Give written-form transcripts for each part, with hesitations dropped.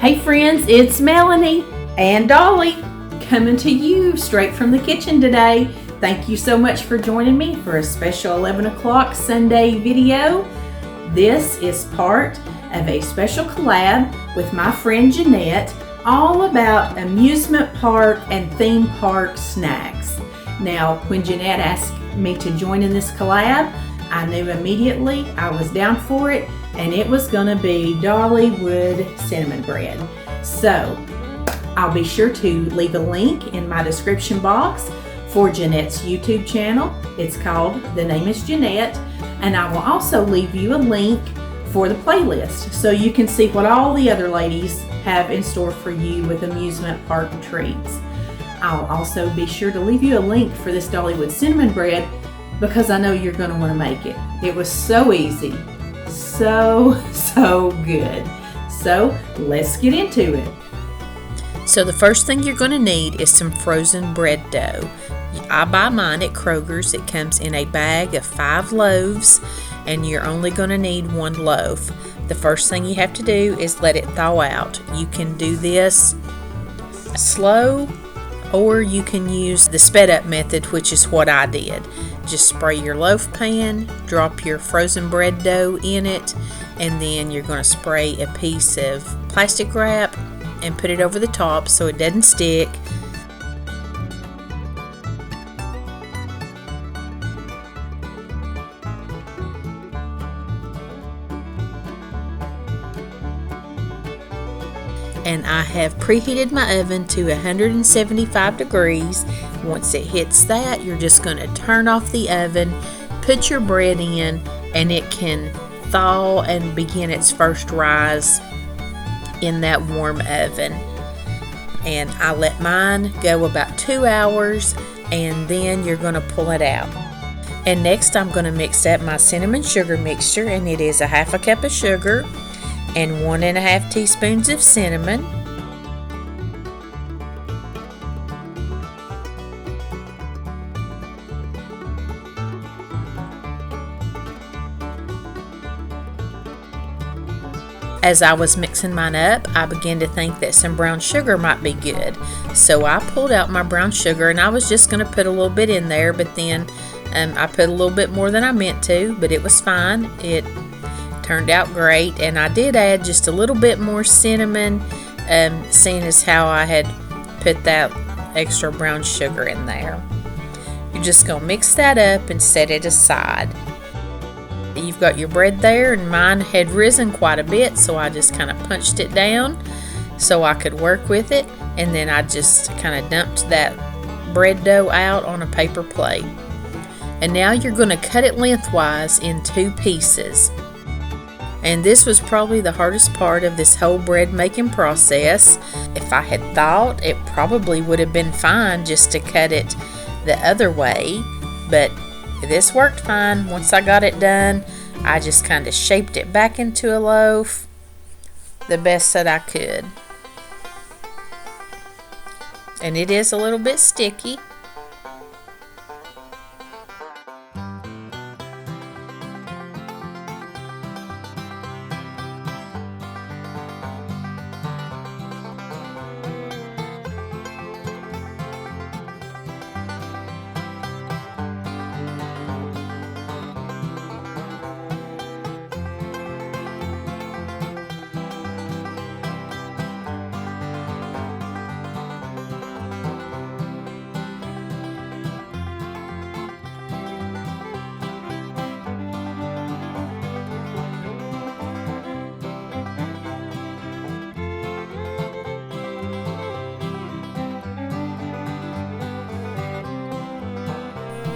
Hey friends, it's Melanie and Dolly coming to you straight from the kitchen today. Thank you so much for joining me for a special 11 o'clock Sunday video. This is part of a special collab with my friend Jeanette, all about amusement park and theme park snacks. Now, when Jeanette asked me to join in this collab, I knew immediately I was down for it, and it was going to be Dollywood cinnamon bread. So I'll be sure to leave a link in my description box for Jeanette's YouTube channel. It's called The Name is Jeanette, and I will also leave you a link for the playlist so you can see what all the other ladies have in store for you with amusement park treats. I'll also be sure to leave you a link for this Dollywood cinnamon bread because I know you're going to want to make it. It was so easy. So good. So let's get into it. So the first thing you're going to need is some frozen bread dough. I buy mine at Kroger's. It comes in a bag of 5 loaves, and you're only going to need 1 loaf. The first thing you have to do is let it thaw out. You can do this slow, or you can use the sped up method, which is what I did. Just spray your loaf pan, drop your frozen bread dough in it, and then you're going to spray a piece of plastic wrap and put it over the top so it doesn't stick. And I have preheated my oven to 175 degrees. Once it hits that, you're just going to turn off the oven, put your bread in, and it can thaw and begin its first rise in that warm oven. And I let mine go about 2 hours, and then you're going to pull it out. And next I'm going to mix up my cinnamon sugar mixture, and it is 1/2 cup of sugar and 1.5 teaspoons of cinnamon. As I was mixing mine up, I began to think that some brown sugar might be good. So I pulled out my brown sugar, and I was just going to put a little bit in there, but then I put a little bit more than I meant to, but it was fine. It turned out great, and I did add just a little bit more cinnamon, seeing as how I had put that extra brown sugar in there. You're just going to mix that up and set it aside. You've got your bread there, and mine had risen quite a bit, so I just kind of punched it down so I could work with it, and then I just kind of dumped that bread dough out on a paper plate. And now you're going to cut it lengthwise in 2 pieces. And this was probably the hardest part of this whole bread making process. If I had thought, it probably would have been fine just to cut it the other way, but this worked fine. Once I got it done, I just kind of shaped it back into a loaf the best that I could. And it is a little bit sticky.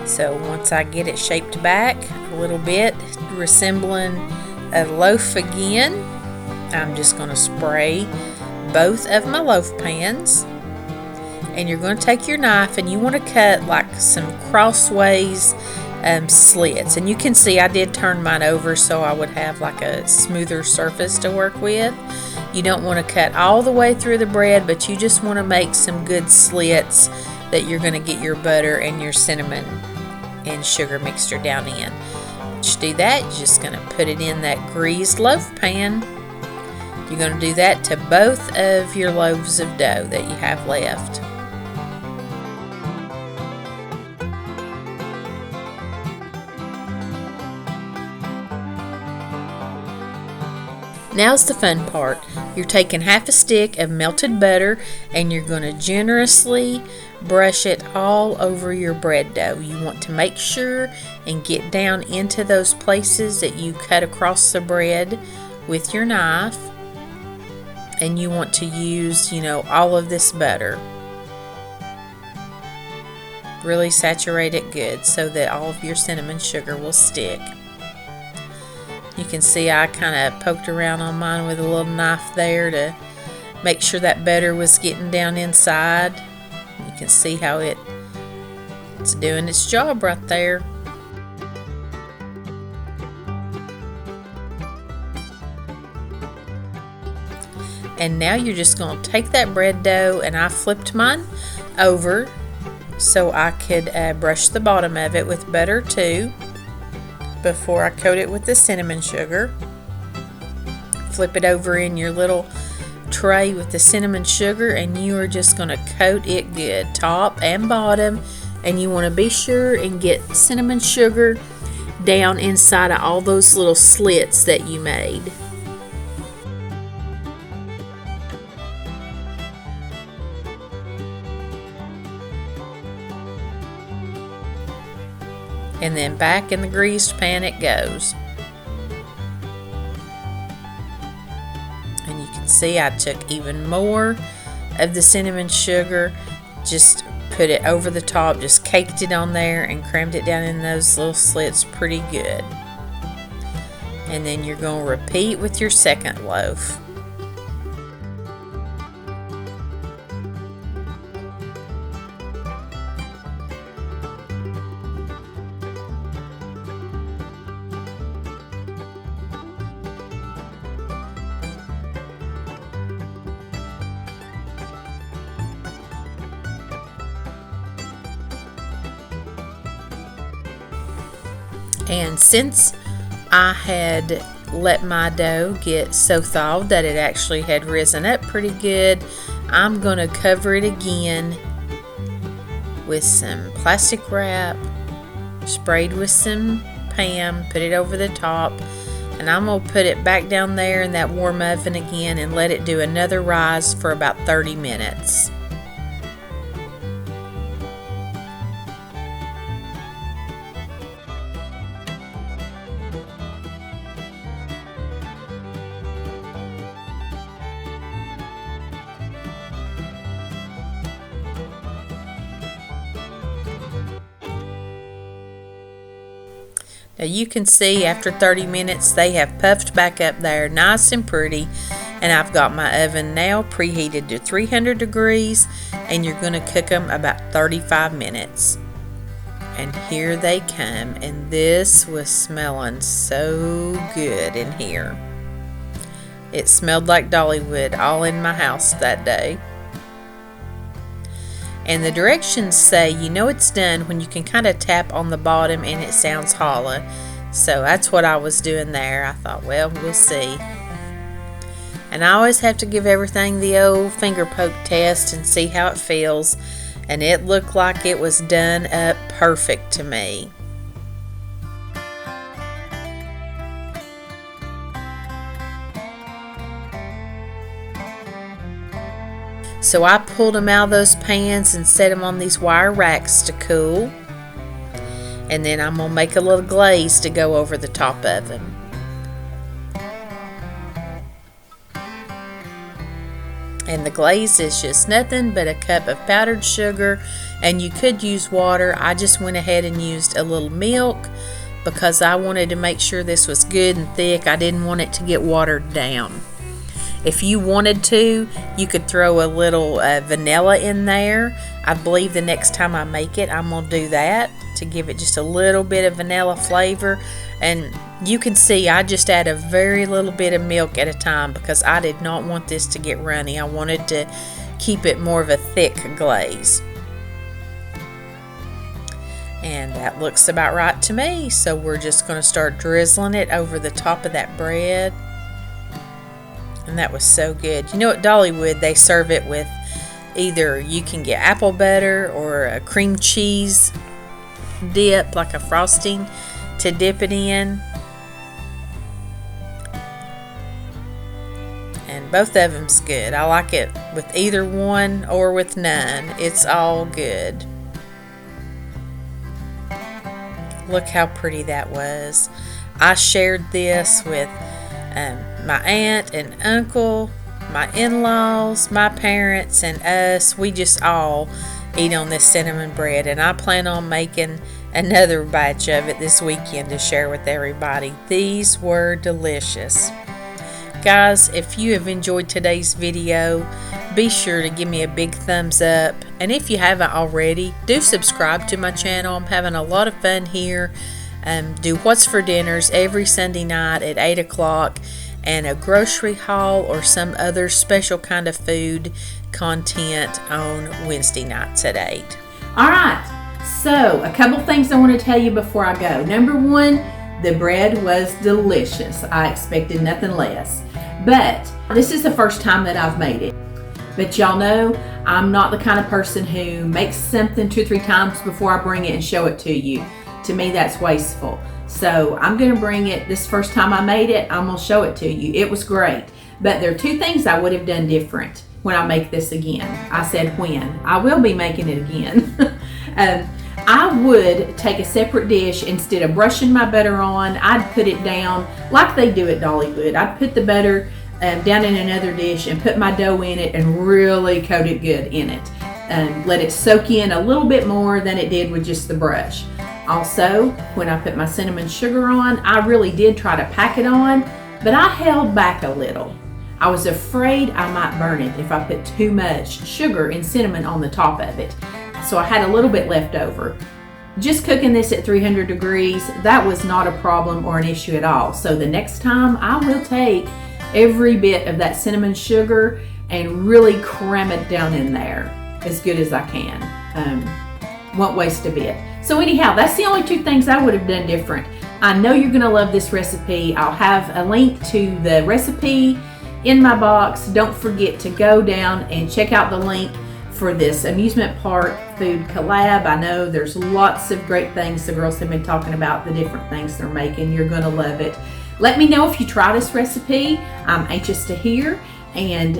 So once I get it shaped back a little bit, resembling a loaf again, I'm just going to spray both of my loaf pans. And you're going to take your knife, and you want to cut like some crossways slits. And you can see I did turn mine over so I would have like a smoother surface to work with. You don't want to cut all the way through the bread, but you just want to make some good slits that you're going to get your butter and your cinnamon and sugar mixture down in. Once you do that, you're just going to put it in that greased loaf pan, You're going to do that to both of your loaves of dough that you have left. Now's the fun part. You're taking half a stick of melted butter and you're going to generously brush it all over your bread dough. You want to make sure and get down into those places that you cut across the bread with your knife. And you want to use, all of this butter. Really saturate it good so that all of your cinnamon sugar will stick. You can see I kind of poked around on mine with a little knife there to make sure that butter was getting down inside. You can see how it's doing its job right there. And now you're just going to take that bread dough, and I flipped mine over so I could brush the bottom of it with butter too before I coat it with the cinnamon sugar. Flip it over in your little tray with the cinnamon sugar, and you are just going to coat it good, top and bottom. And you want to be sure and get cinnamon sugar down inside of all those little slits that you made. And then back in the greased pan it goes. And you can see I took even more of the cinnamon sugar, just put it over the top, just caked it on there and crammed it down in those little slits pretty good. And then you're going to repeat with your second loaf. And since I had let my dough get so thawed that it actually had risen up pretty good, I'm going to cover it again with some plastic wrap, sprayed with some Pam, put it over the top, and I'm going to put it back down there in that warm oven again and let it do another rise for about 30 minutes. Now you can see after 30 minutes they have puffed back up there nice and pretty, and I've got my oven now preheated to 300 degrees, and you're going to cook them about 35 minutes. And here they come, and this was smelling so good in here. It smelled like Dollywood all in my house that day. And the directions say it's done when you can kind of tap on the bottom and it sounds hollow. So that's what I was doing there. I thought, well, we'll see. And I always have to give everything the old finger poke test and see how it feels. And it looked like it was done up perfect to me. So I pulled them out of those pans and set them on these wire racks to cool. And then I'm going to make a little glaze to go over the top of them. And the glaze is just nothing but a cup of powdered sugar, and you could use water. I just went ahead and used a little milk because I wanted to make sure this was good and thick. I didn't want it to get watered down. If you wanted to, you could throw a little vanilla in there. I believe the next time I make it, I'm going to do that to give it just a little bit of vanilla flavor. And you can see I just add a very little bit of milk at a time because I did not want this to get runny. I wanted to keep it more of a thick glaze. And that looks about right to me. So we're just going to start drizzling it over the top of that bread. And that was so good. You know, at Dollywood, they serve it with either you can get apple butter or a cream cheese dip, like a frosting, to dip it in. And both of them's good. I like it with either one or with none. It's all good. Look how pretty that was. I shared this with my aunt and uncle, my in-laws, my parents, and us. We just all eat on this cinnamon bread, and I plan on making another batch of it this weekend to share with everybody. These were delicious. Guys, if you have enjoyed today's video, be sure to give me a big thumbs up, and if you haven't already, do subscribe to my channel. I'm having a lot of fun here. Do What's for Dinners every Sunday night at 8 o'clock, and a grocery haul or some other special kind of food content on Wednesday nights at 8. All right, so a couple things I want to tell you before I go. Number one, the bread was delicious. I expected nothing less. But this is the first time that I've made it. But y'all know I'm not the kind of person who makes something 2 or 3 times before I bring it and show it to you. To me, that's wasteful. So I'm going to bring it this first time I made it. I'm going to show it to you. It was great. But there are 2 things I would have done different when I make this again. I said when. I will be making it again. I would take a separate dish. Instead of brushing my butter on, I'd put it down like they do at Dollywood. I'd put the butter down in another dish and put my dough in it and really coat it good in it. Let it soak in a little bit more than it did with just the brush. Also, when I put my cinnamon sugar on, I really did try to pack it on, but I held back a little. I was afraid I might burn it if I put too much sugar and cinnamon on the top of it. So I had a little bit left over. Just cooking this at 300 degrees, that was not a problem or an issue at all. So the next time I will take every bit of that cinnamon sugar and really cram it down in there as good as I can. Won't waste a bit. So anyhow, that's the only 2 things I would have done different. I know you're going to love this recipe. I'll have a link to the recipe in my box. Don't forget to go down and check out the link for this amusement park food collab. I know there's lots of great things the girls have been talking about, the different things they're making. You're going to love it. Let me know if you try this recipe. I'm anxious to hear, and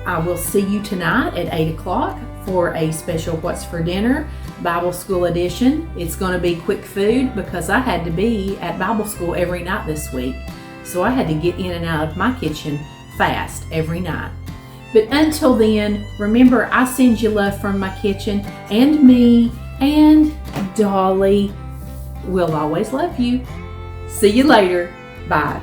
I will see you tonight at 8 o'clock for a special What's for Dinner Bible School edition. It's going to be quick food because I had to be at Bible school every night this week. So I had to get in and out of my kitchen fast every night. But until then, remember, I send you love from my kitchen, and me and Dolly will always love you. See you later. Bye.